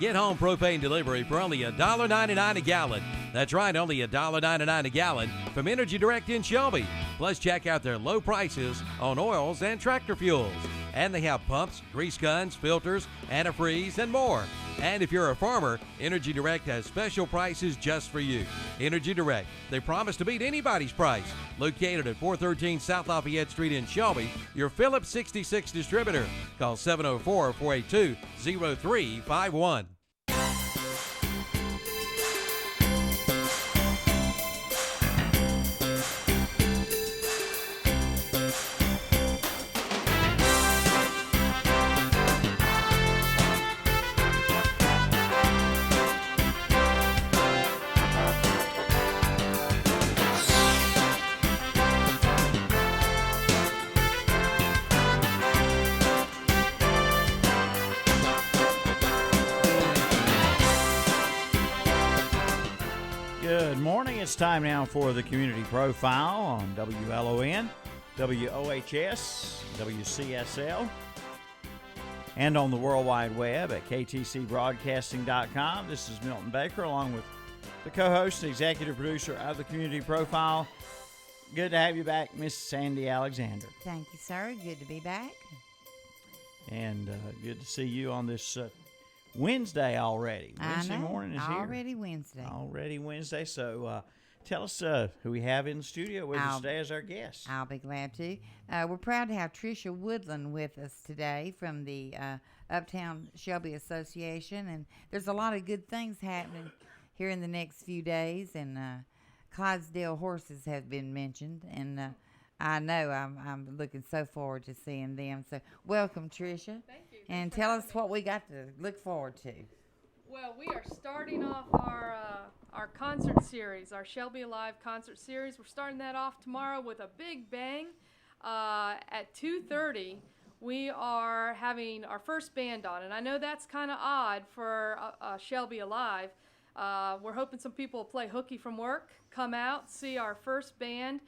Get home propane delivery for only $1.99 a gallon. That's right, only $1.99 a gallon from Energy Direct in Shelby. Plus, check out their low prices on oils and tractor fuels. And they have pumps, grease guns, filters, antifreeze, and more. And if you're a farmer, Energy Direct has special prices just for you. Energy Direct, they promise to beat anybody's price. Located at 413 South Lafayette Street in Shelby, your Phillips 66 distributor. Call 704-482-0351. Good morning. It's time now for the Community Profile on WLON, WOHS, WCSL, and on the World Wide Web at ktcbroadcasting.com. This is Milton Baker along with the co-host and executive producer of the Community Profile. Good to have you back, Miss Sandy Alexander. Thank you, sir. Good to be back. And good to see you on this Wednesday already. Wednesday morning is here. Already Wednesday. Already Wednesday. So tell us who we have in the studio with us today as our guest. I'll be glad to. We're proud to have Tricia Woodland with us today from the Uptown Shelby Association. And there's a lot of good things happening here in the next few days. And Clydesdale horses have been mentioned. And I know I'm looking so forward to seeing them. So welcome, Tricia. Thank you. And tell us what we got to look forward to. Well, we are starting off our concert series, our Shelby Alive concert series. We're starting that off tomorrow with a big bang. At 2:30, we are having our first band on, and I know that's kind of odd for Shelby Alive. We're hoping some people will play hooky from work, come out, see our first band.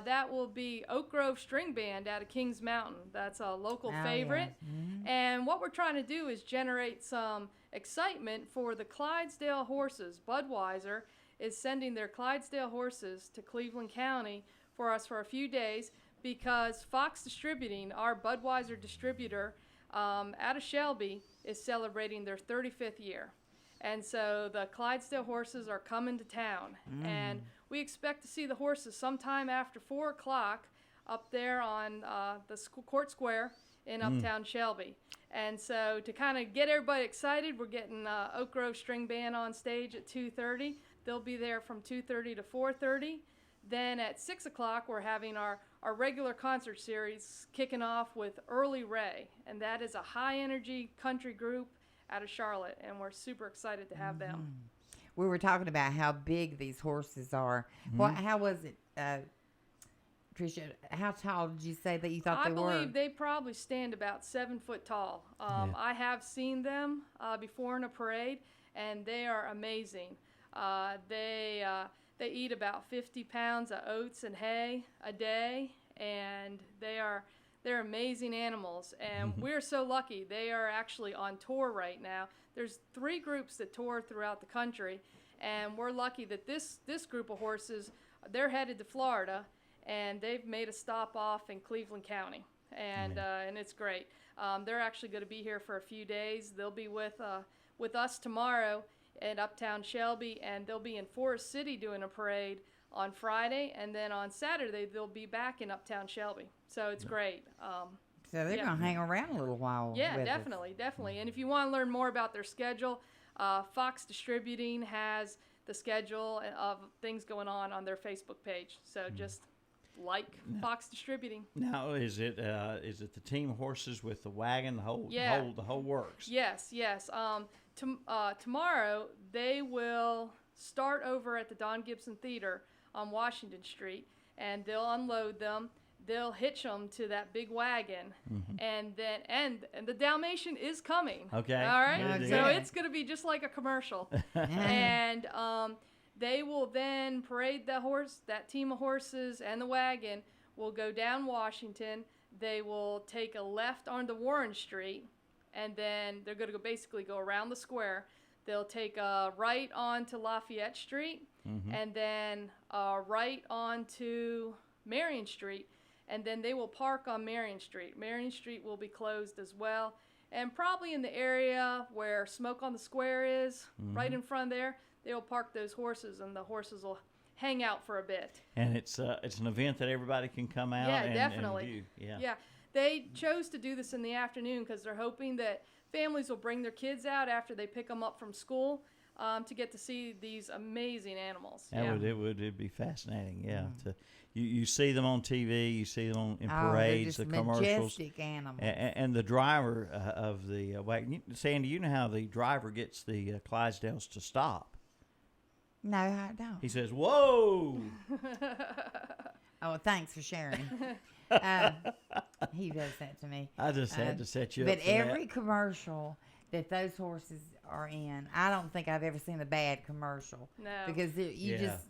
That will be Oak Grove String Band out of Kings Mountain. That's a local favorite. Yeah. Mm-hmm. And what we're trying to do is generate some excitement for the Clydesdale horses. Budweiser is sending their Clydesdale horses to Cleveland County for us for a few days because Fox Distributing, our Budweiser distributor out of Shelby, is celebrating their 35th year. And so the Clydesdale horses are coming to town. And we expect to see the horses sometime after 4 o'clock up there on the Court Square in Uptown Shelby. And so to kind of get everybody excited, we're getting Oak Grove String Band on stage at 2:30. They'll be there from 2:30 to 4:30. Then at 6 o'clock, we're having our regular concert series kicking off with Early Ray. And that is a high-energy country group out of Charlotte, and we're super excited to have them. We were talking about how big these horses are. How was it, Tricia? How tall did you say that you thought they were? I believe they probably stand about 7 foot tall. I have seen them before in a parade, and they are amazing. They eat about 50 pounds of oats and hay a day, and they're amazing animals, and we're so lucky. They are actually on tour right now. There's 3 groups that tour throughout the country, and we're lucky that this group of horses, they're headed to Florida, and they've made a stop off in Cleveland County, and it's great. They're actually going to be here for a few days. They'll be with us tomorrow at Uptown Shelby, and they'll be in Forest City doing a parade on Friday, and then on Saturday they'll be back in Uptown Shelby. So it's great. So they're going to hang around a little while. Yeah, with definitely. And if you want to learn more about their schedule, Fox Distributing has the schedule of things going on their Facebook page. So just like Fox Distributing. Now, is it the team horses with the wagon, the whole works? Yes. Tomorrow they will start over at the Don Gibson Theater on Washington Street, and they'll unload them. They'll hitch them to that big wagon, and the Dalmatian is coming. Okay. All right. Okay. So it's going to be just like a commercial, and they will then parade that team of horses, and the wagon will go down Washington. They will take a left onto Warren Street, and then they're going to basically go around the square. They'll take a right onto Lafayette Street, and then right onto Marion Street, and then they will park on Marion Street. Marion Street will be closed as well, and probably in the area where Smoke on the Square is, right in front there, they will park those horses, and the horses will hang out for a bit. And it's an event that everybody can come out definitely. and view. Yeah. They chose to do this in the afternoon because they're hoping that families will bring their kids out after they pick them up from school to get to see these amazing animals. It'd be fascinating. Yeah, you see them on TV, you see them in they're parades, just the commercials, majestic animals. and the driver of the wagon. Sandy, you know how the driver gets the Clydesdales to stop? No, I don't. He says, "Whoa!" Oh, thanks for sharing. He does that to me. I just had to set you up. But for every that. commercial that those horses are in, I don't think I've ever seen a bad commercial. No. Because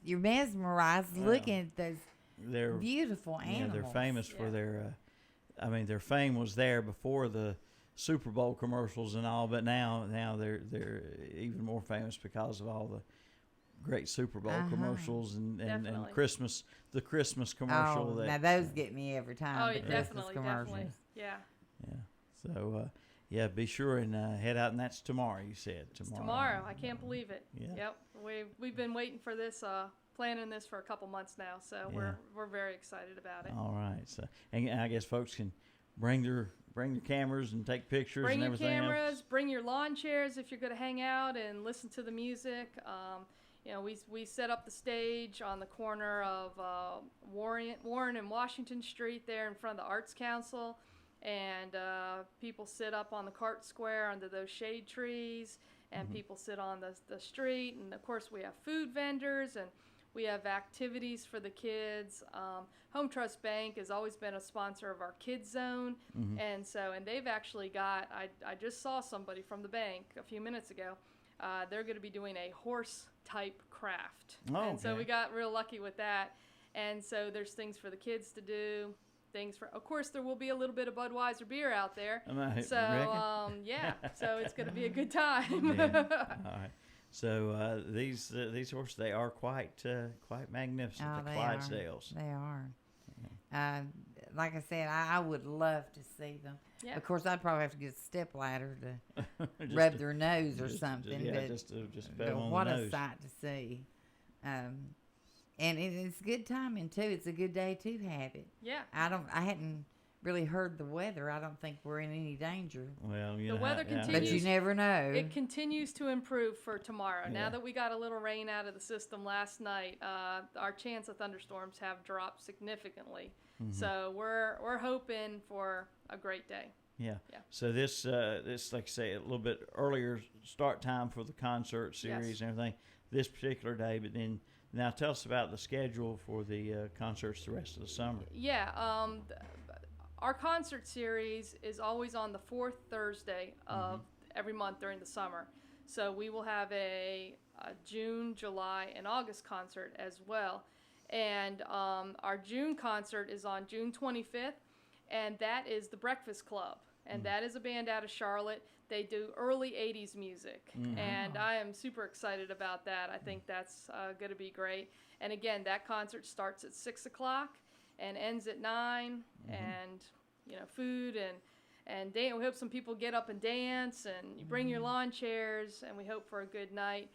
you're mesmerized looking at those they're beautiful animals. they're famous for their. Their fame was there before the Super Bowl commercials and all, but now they're even more famous because of all the great Super Bowl commercials and Christmas, the Christmas commercial. Now those get me every time. Oh, the Christmas definitely. commercials. Yeah. So, be sure and head out, and that's tomorrow. You said Tomorrow. I can't believe it. Yeah. Yep. We've been waiting for this, planning this for a couple months now, so we're very excited about it. All right. So, and I guess folks can bring their cameras and take pictures Bring and your everything cameras. else. Bring your lawn chairs if you're going to hang out and listen to the music. We set up the stage on the corner of Warren and Washington Street there in front of the Arts Council, and people sit up on the cart square under those shade trees, and people sit on the street, and of course we have food vendors and we have activities for the kids. Home Trust Bank has always been a sponsor of our Kids Zone, and they've actually got, I just saw somebody from the bank a few minutes ago. They're going to be doing a horse type craft. And so we got real lucky with that. And so there's things for the kids to do, of course there will be a little bit of Budweiser beer out there. So it's going to be a good time. All right. So these horses, they are quite magnificent. The Clydesdales. They are. Like I said, I would love to see them. Yeah. Of course, I'd probably have to get a step ladder to rub their nose or something. But what a sight to see. And it's good timing too. It's a good day to have it. Yeah. I hadn't really heard the weather. I don't think we're in any danger. Well, the weather continues. But you never know. It continues to improve for tomorrow. Now that we got a little rain out of the system last night, our chance of thunderstorms have dropped significantly. So we're hoping for a great day. Yeah. So this like I say, a little bit earlier start time for the concert series and everything this particular day, but then now tell us about the schedule for the concerts the rest of the summer. Yeah. Our concert series is always on the fourth Thursday of every month during the summer. So we will have a June, July, and August concert as well. And our June concert is on June 25th, and that is the Breakfast Club. And that is a band out of Charlotte. They do early 80s music, and I am super excited about that. I think that's going to be great. And again, that concert starts at 6 o'clock and ends at 9, and food and we hope some people get up and dance, and you bring your lawn chairs, and we hope for a good night.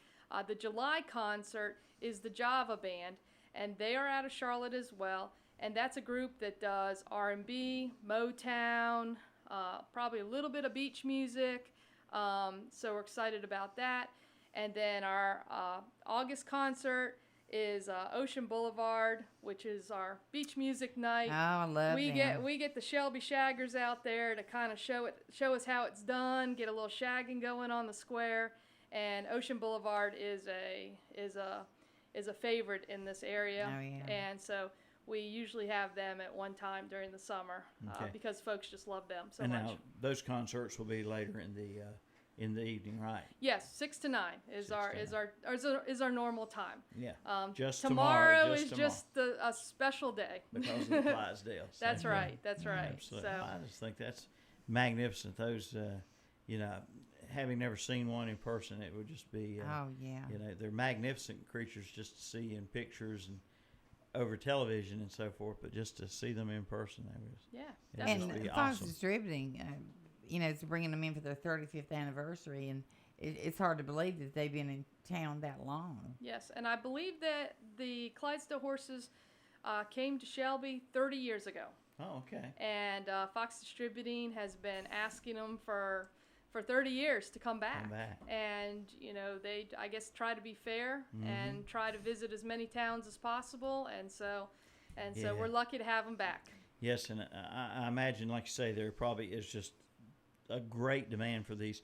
The July concert is the Java Band, and they are out of Charlotte as well, and that's a group that does R&B, Motown, probably a little bit of beach music, so we're excited about that. And then our August concert is Ocean Boulevard, which is our beach music night. Oh, I love them. We get the Shelby Shaggers out there to kind of show us how it's done, get a little shagging going on the square, and Ocean Boulevard is a favorite in this area. Oh, yeah. And so we usually have them at one time during the summer because folks just love them so much. And now those concerts will be later in the evening, right? Yes, 6 to 9 is our normal time. Yeah. Just tomorrow is just a special day because of the Clydesdales. That's right. That's right. Absolutely. So I just think that's magnificent. Those having never seen one in person, it would just be, Oh yeah. they're magnificent creatures just to see in pictures and over television and so forth, but just to see them in person, Yeah, it'd And just be Fox awesome. Distributing, is bringing them in for their 35th anniversary, and it's hard to believe that they've been in town that long. yes, and I believe that the Clydesdale horses came to Shelby 30 years ago. Oh, okay. And Fox Distributing has been asking them for 30 years to come back. And they, I guess, try to be fair and try to visit as many towns as possible. And so we're lucky to have them back. Yes, and I imagine, like you say, there probably is just a great demand for these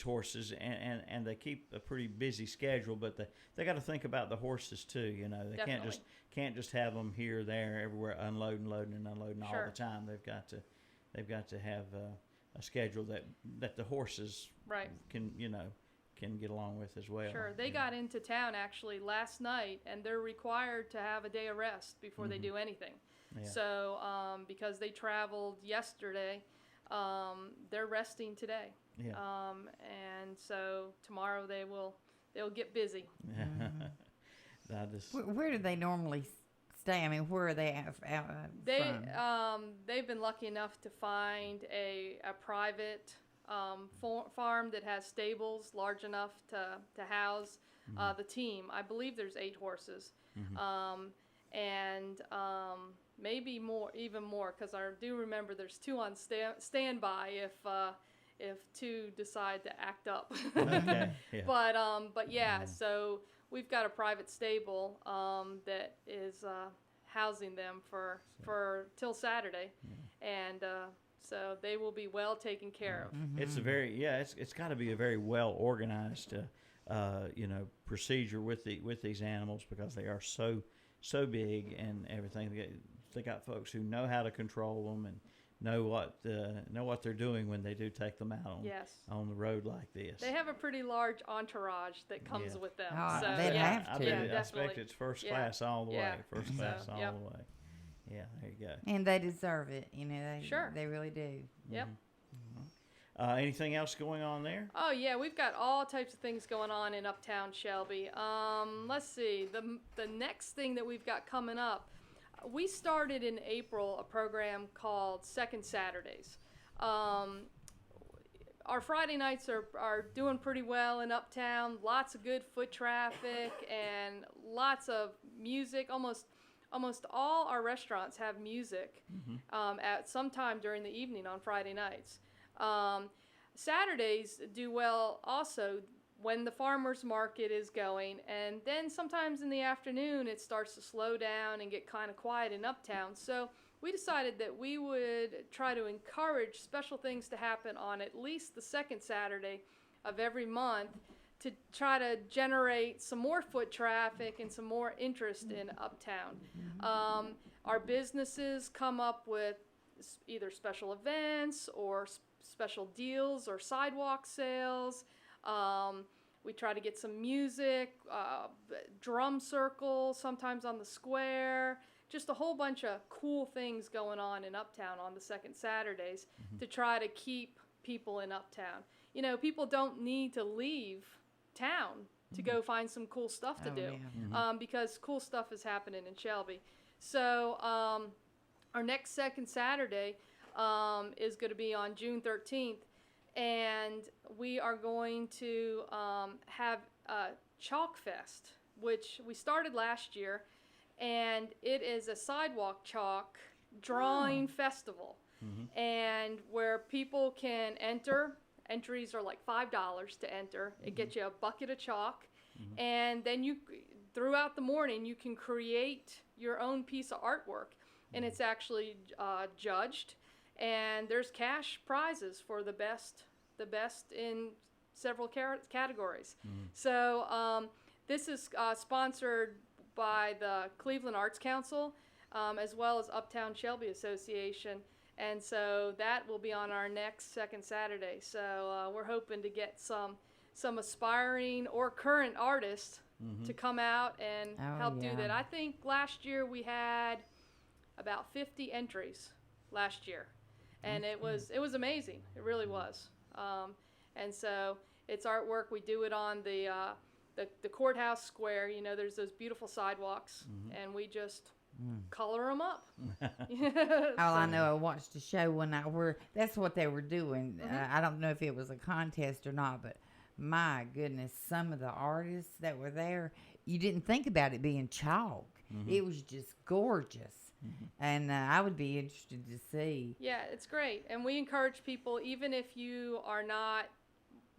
horses, and they keep a pretty busy schedule, but they got to think about the horses too. They Definitely. can't just have them here, there, everywhere, unloading, loading, and unloading all Sure. the time. They've got to have a schedule that the horses Right. can get along with as well. Sure. They got into town actually last night, and they're required to have a day of rest before they do anything. Yeah. So because they traveled yesterday, they're resting today. Yeah. And so tomorrow they'll get busy. I just Where do they normally stay? I mean, where are they from? They've been lucky enough to find a private farm that has stables large enough to house the team. I believe there's 8 horses, and maybe even more, because I do remember there's 2 on standby if 2 decide to act up. okay. Yeah. But yeah, so we've got a private stable that is housing them for till Saturday, and so they will be well taken care of. It's it's got to be a very well organized procedure with these animals, because they are so big and everything. They got folks who know how to control them and know what they're doing when they do take them out on the road like this. They have a pretty large entourage that comes with them. Oh, so they'd yeah, have to. yeah, I definitely. expect it's first class all the way. First class all yep. the way. Yeah, there you go. And they deserve it. Sure. They really do. Yep. Anything else going on there? Oh yeah, we've got all types of things going on in Uptown Shelby. Let's see, the next thing that we've got coming up, we started in April a program called Second Saturdays. Our Friday nights are doing pretty well in Uptown. Lots of good foot traffic and lots of music. Almost all our restaurants have music at some time during the evening on Friday nights. Saturdays do well also when the farmers market is going, and then sometimes in the afternoon it starts to slow down and get kind of quiet in Uptown. So we decided that we would try to encourage special things to happen on at least the second Saturday of every month to try to generate some more foot traffic and some more interest in Uptown. Our businesses come up with either special events or special deals or sidewalk sales. We try to get some music, drum circle, sometimes on the square, just a whole bunch of cool things going on in Uptown on the second Saturdays to try to keep people in Uptown. People don't need to leave town to go find some cool stuff to do, because cool stuff is happening in Shelby. So our next second Saturday is going to be on June 13th. And we are going to have a Chalk Fest, which we started last year, and it is a sidewalk chalk drawing festival, and where people can enter. Entries are like $5 to enter. It gets you a bucket of chalk, and then throughout the morning you can create your own piece of artwork, and it's actually judged. And there's cash prizes for the best in several categories. So this is sponsored by the Cleveland Arts Council, as well as Uptown Shelby Association. And so that will be on our next second Saturday. So we're hoping to get some aspiring or current artists to come out and help do that. I think last year we had about 50 entries last year. And it was amazing. It really was. And so it's artwork. We do it on the courthouse square. You know, there's those beautiful sidewalks, and we just color them up. All I know, I watched a show one night where that's what they were doing. I don't know if it was a contest or not, but my goodness, some of the artists that were there, you didn't think about it being chalk. It was just gorgeous. And I would be interested to see. Yeah, it's great. And we encourage people, even if you are not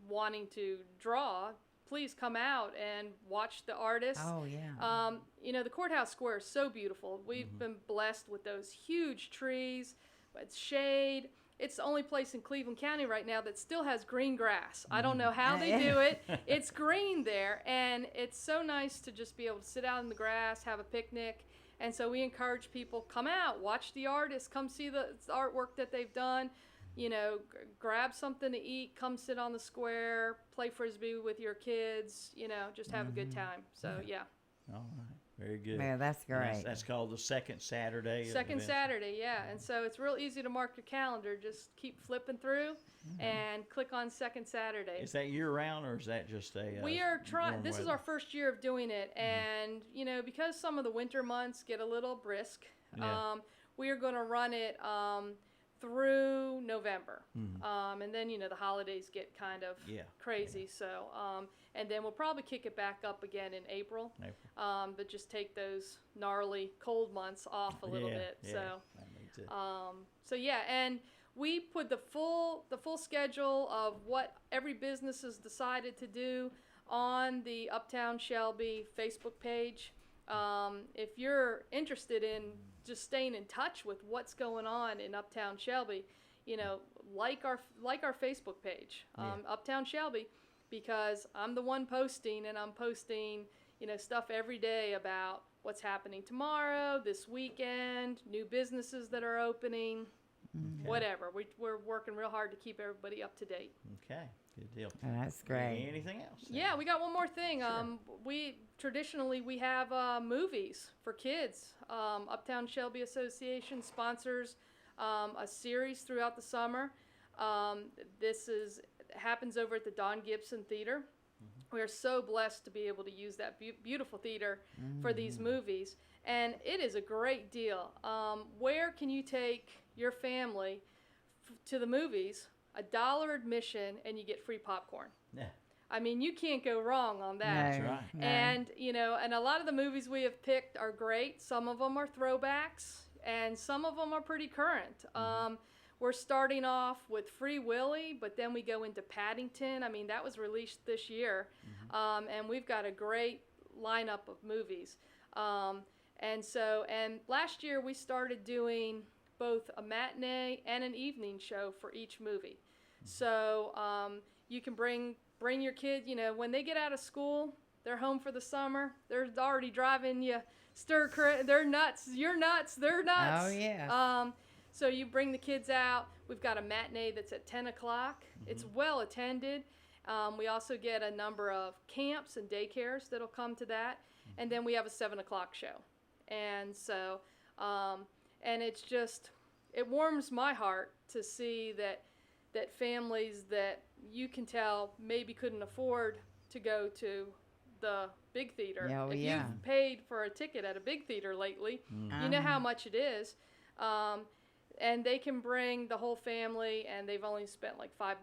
wanting to draw, please come out and watch the artists. Oh, yeah. You know, the courthouse square is so beautiful. We've been blessed with those huge trees, with shade. It's the only place in Cleveland County right now that still has green grass. I don't know how they do it. It's green there, and it's so nice to just be able to sit out in the grass, have a picnic. And so we encourage people, come out, watch the artists, come see the artwork that they've done. You know, grab something to eat, come sit on the square, play Frisbee with your kids, you know, just have a good time. So, yeah. All right. Very good. Yeah, that's great. That's called the second Saturday. Second Saturday, yeah. And so it's real easy to mark your calendar. Just keep flipping through and click on second Saturday. Is that year round, or is that just a we are trying, this is weather? our first year of doing it. And, you know, because some of the winter months get a little brisk, we are going to run it through November. And then, you know, the holidays get kind of crazy. So, and then we'll probably kick it back up again in April. But just take those gnarly cold months off a little bit. So yeah, and we put the full schedule of what every business has decided to do on the Uptown Shelby Facebook page. If you're interested in just staying in touch with what's going on in Uptown Shelby, you know, like our Facebook page, Uptown Shelby, because I'm the one posting, and I'm posting, you know, stuff every day about what's happening tomorrow, this weekend, new businesses that are opening, whatever. We're working real hard to keep everybody up to date. Okay, good deal. Oh, that's great. Anything else? Yeah, we got one more thing. Sure. We traditionally have movies for kids. Uptown Shelby Association sponsors a series throughout the summer. This happens over at the Don Gibson Theater. We are so blessed to be able to use that beautiful theater for these movies, and it is a great deal. Where can you take your family to the movies? $1 admission, and you get free popcorn. Yeah. I mean, you can't go wrong on that. That's right. No. And, you know, and a lot of the movies we have picked are great. Some of them are throwbacks, and some of them are pretty current. We're starting off with Free Willy, but then we go into Paddington. I mean, that was released this year. And we've got a great lineup of movies. And last year we started doing both a matinee and an evening show for each movie. So you can bring your kid, you know, when they get out of school, they're home for the summer, they're already driving you they're nuts, you're nuts, they're nuts. Oh, yeah. So you bring the kids out. We've got a matinee that's at 10 o'clock. It's well attended. We also get a number of camps and daycares that'll come to that. And then we have a 7 o'clock show. And so, and it's just, it warms my heart to see that families that you can tell maybe couldn't afford to go to the big theater. Oh, if yeah. you've paid for a ticket at a big theater lately, you know how much it is. And they can bring the whole family, and they've only spent like $5,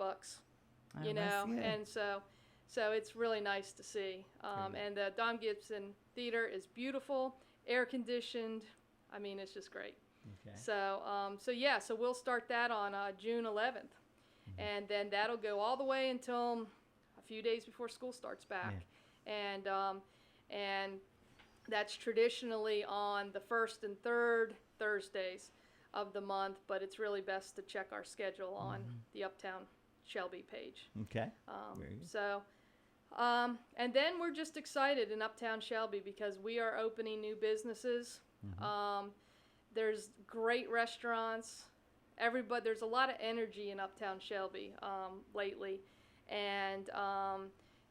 you know, that's good. and so it's really nice to see. And the Don Gibson Theater is beautiful, air conditioned. I mean, it's just great. Okay. So we'll start that on June 11th, and then that'll go all the way until a few days before school starts back, and that's traditionally on the first and third Thursdays of the month, but it's really best to check our schedule on the Uptown Shelby page. Okay. Very good. So, and then we're just excited in Uptown Shelby because we are opening new businesses. There's great restaurants. There's a lot of energy in Uptown Shelby lately, and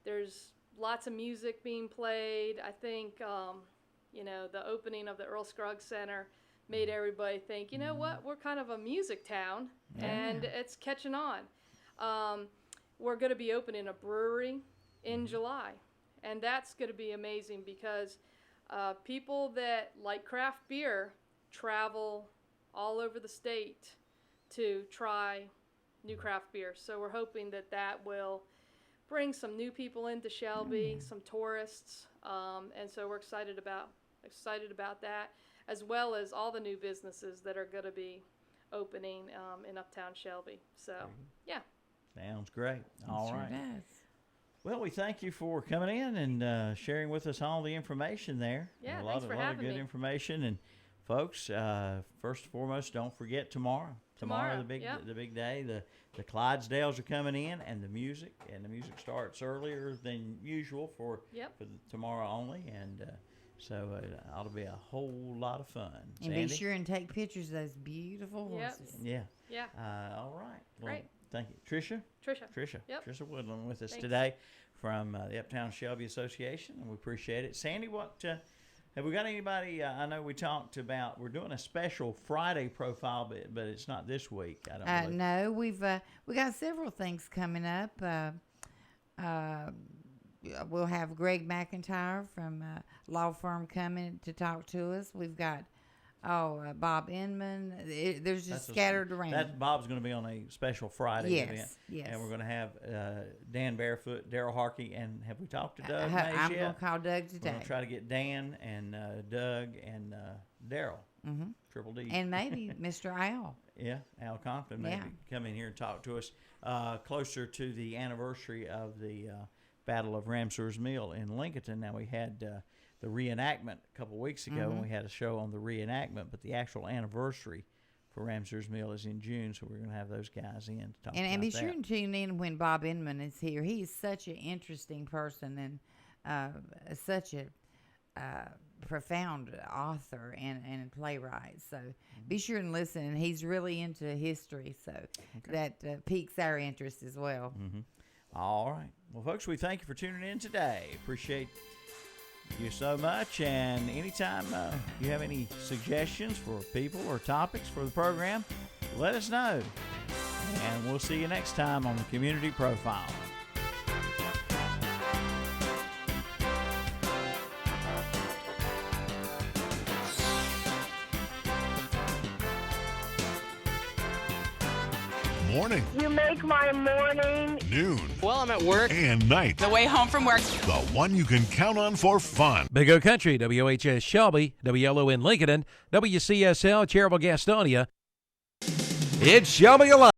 there's lots of music being played. I think, you know, the opening of the Earl Scruggs Center made everybody think, you know what, we're kind of a music town, and it's catching on. we're going to be opening a brewery in July. And that's going to be amazing because people that like craft beer travel all over the state to try new craft beer. So we're hoping that that will bring some new people into Shelby, some tourists, and so we're excited about that, as well as all the new businesses that are going to be opening in Uptown Shelby. So, yeah. Sounds great. All right. Sure does. Well, we thank you for coming in and sharing with us all the information there. Yeah, a thanks for lot of having good me. information. And folks, first and foremost, don't forget tomorrow. Tomorrow, the big yep. the big day. The Clydesdales are coming in, and the music starts earlier than usual for tomorrow only, and so it ought to be a whole lot of fun. And Sandy? be sure and take pictures of those beautiful Yep. horses. Yeah. Yeah. All right. Well, Great. thank you, Tricia. Tricia. Yep. Tricia Woodland with us Thanks. today from the Uptown Shelby Association, and we appreciate it. Sandy, what have we got anybody? I know we talked about we're doing a special Friday profile, but it's not this week. I don't believe. No, we got several things coming up. We'll have Greg McIntyre from law firm coming to talk to us. We've got Bob Inman. There's just scattered around. That Bob's going to be on a special Friday event. Yes. And we're going to have Dan Barefoot, Daryl Harkey, and have we talked to Doug? I'm going to call Doug today. We're going to try to get Dan and Doug and Daryl. Mm-hmm. Triple D. And maybe Mr. Al. Yeah, Al Compton maybe come in here and talk to us closer to the anniversary of the Battle of Ramseurs Mill in Lincoln. Now we had the reenactment a couple of weeks ago, and we had a show on the reenactment, but the actual anniversary for Ramseurs Mill is in June, so we're going to have those guys in to talk about that. And be sure and tune in when Bob Inman is here. He is such an interesting person and such a profound author and playwright. So be sure and listen. And he's really into history, so that piques our interest as well. Mm-hmm. All right. Well, folks, we thank you for tuning in today. Appreciate you so much. And anytime you have any suggestions for people or topics for the program, let us know. And we'll see you next time on the Community Profile. Morning, You make my morning. noon, Well, I'm at work. and night. The way home from work. The one you can count on for fun. Big O Country, WHS Shelby, WLON Lincoln, WCSL Cherville Gastonia. It's Shelby Alive.